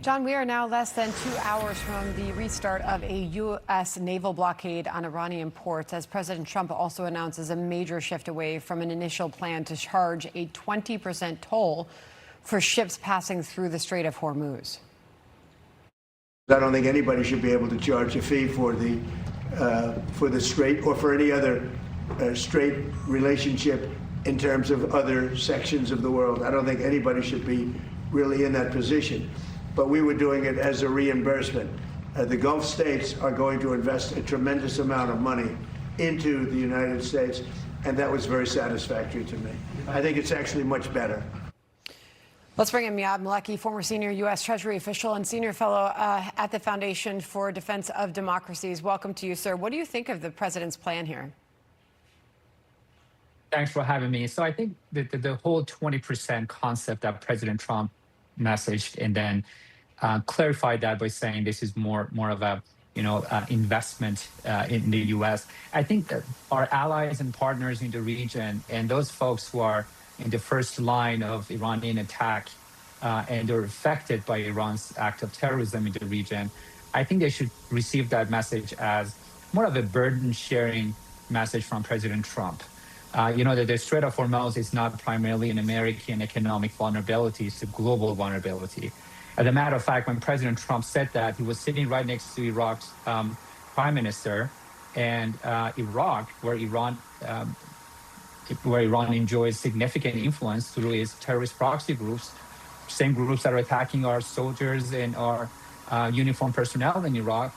John, we are now less than 2 hours from the restart of a U.S. naval blockade on Iranian ports, as President Trump also announces a major shift away from an initial plan to charge a 20% toll for ships passing through the Strait of Hormuz. I don't think anybody should be able to charge a fee for the strait or for any other strait relationship in terms of other sections of the world. I don't think anybody should be really in that position. But we were doing it as a reimbursement. The Gulf states are going to invest a tremendous amount of money into the United States, and that was very satisfactory to me. I think it's actually much better. Let's bring in Miad Maleki, former senior U.S. Treasury official and senior fellow at the Foundation for Defense of Democracies. Welcome to you, sir. What do you think of the president's plan here? Thanks for having me. So I think the whole 20% concept that President Trump messaged and then clarified that by saying this is more of a investment in the U.S. I think that our allies and partners in the region and those folks who are in the first line of Iranian attack and are affected by Iran's act of terrorism in the region, I think they should receive that message as more of a burden-sharing message from President Trump. That the Strait of Hormuz is not primarily an American economic vulnerability, it's a global vulnerability. As a matter of fact, when President Trump said that, he was sitting right next to Iraq's prime minister, and Iraq, where Iran enjoys significant influence through its terrorist proxy groups, same groups that are attacking our soldiers and our uniformed personnel in Iraq.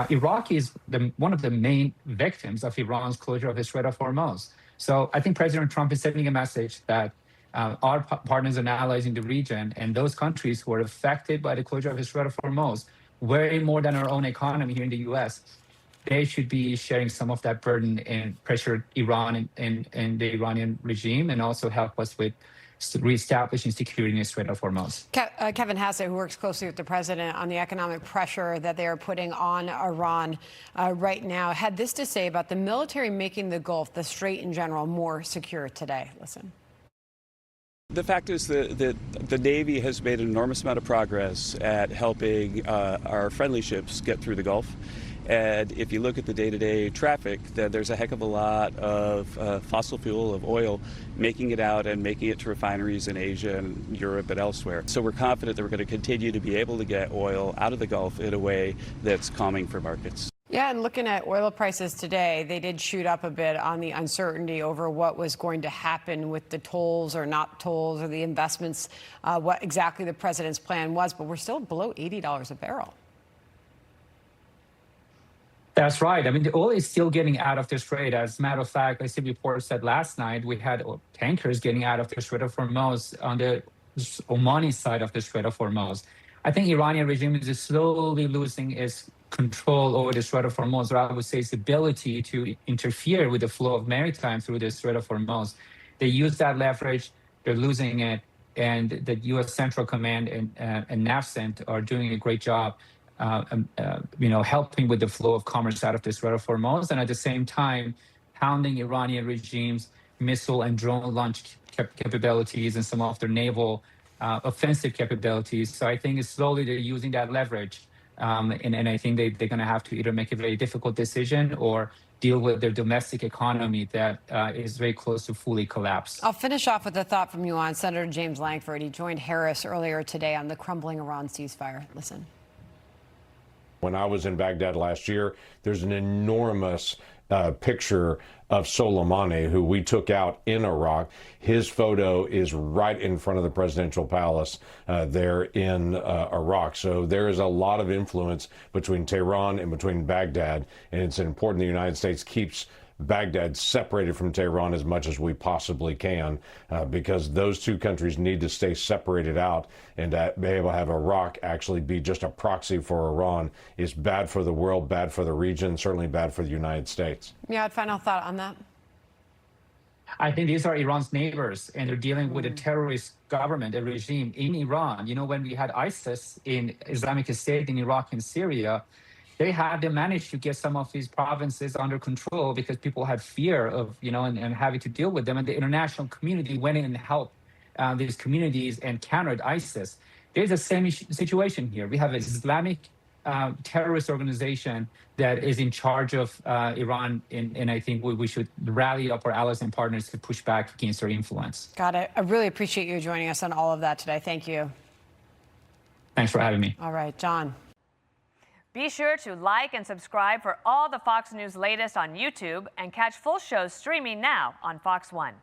Iraq is one of the main victims of Iran's closure of the Strait of Hormuz. So I think President Trump is sending a message that our partners and allies in the region and those countries who are affected by the closure of the Strait of Hormuz, way more than our own economy here in the U.S., they should be sharing some of that burden and pressure Iran and the Iranian regime, and also help us with reestablishing security in the Strait of Hormuz. Kevin Hassett, who works closely with the president on the economic pressure that they are putting on Iran right now, had this to say about the military making the Gulf, the Strait in general, more secure today. Listen. The fact is that the Navy has made an enormous amount of progress at helping our friendly ships get through the Gulf. And if you look at the day-to-day traffic, then there's a heck of a lot of fossil fuel, of oil, making it out and making it to refineries in Asia and Europe and elsewhere. So we're confident that we're going to continue to be able to get oil out of the Gulf in a way that's calming for markets. Yeah, and looking at oil prices today, they did shoot up a bit on the uncertainty over what was going to happen with the tolls or not tolls or the investments, what exactly the president's plan was, but we're still below $80 a barrel. That's right. I mean, the oil is still getting out of the Strait. As a matter of fact, I see reports that last night we had tankers getting out of the Strait of Hormuz on the Omani side of the Strait of Hormuz. I think Iranian regime is slowly losing its control over the Strait of Hormuz, or I would say its ability to interfere with the flow of maritime through the Strait of Hormuz. They use that leverage, they're losing it, and the U.S. Central Command and NAVCENT are doing a great job helping with the flow of commerce out of the Strait of Hormuz, and at the same time, pounding Iranian regime's missile and drone launch capabilities and some of their naval offensive capabilities. So I think slowly they're using that leverage, and I think they're going to have to either make a very difficult decision or deal with their domestic economy that is very close to fully collapse. I'll finish off with a thought from you on Senator James Lankford. He joined Harris earlier today on the crumbling Iran ceasefire. Listen. When I was in Baghdad last year, there's an enormous picture of Soleimani, who we took out in Iraq. His photo is right in front of the presidential palace there in Iraq. So there is a lot of influence between Tehran and between Baghdad, and it's important the United States keeps Baghdad separated from Tehran as much as we possibly can, because those two countries need to stay separated out, and be able to have Iraq actually be just a proxy for Iran is bad for the world, bad for the region, certainly bad for the United States. Yeah, final thought on that. I think these are Iran's neighbors, and they're dealing with a terrorist government, a regime in Iran. When we had ISIS in Islamic State in Iraq and Syria, they had managed to get some of these provinces under control because people had fear of, and having to deal with them. And the international community went in and helped these communities and countered ISIS. There's the same situation here. We have an Islamic terrorist organization that is in charge of Iran, and I think we should rally up our allies and partners to push back against their influence. Got it. I really appreciate you joining us on all of that today. Thank you. Thanks for having me. All right, John. Be sure to like and subscribe for all the Fox News latest on YouTube and catch full shows streaming now on Fox One.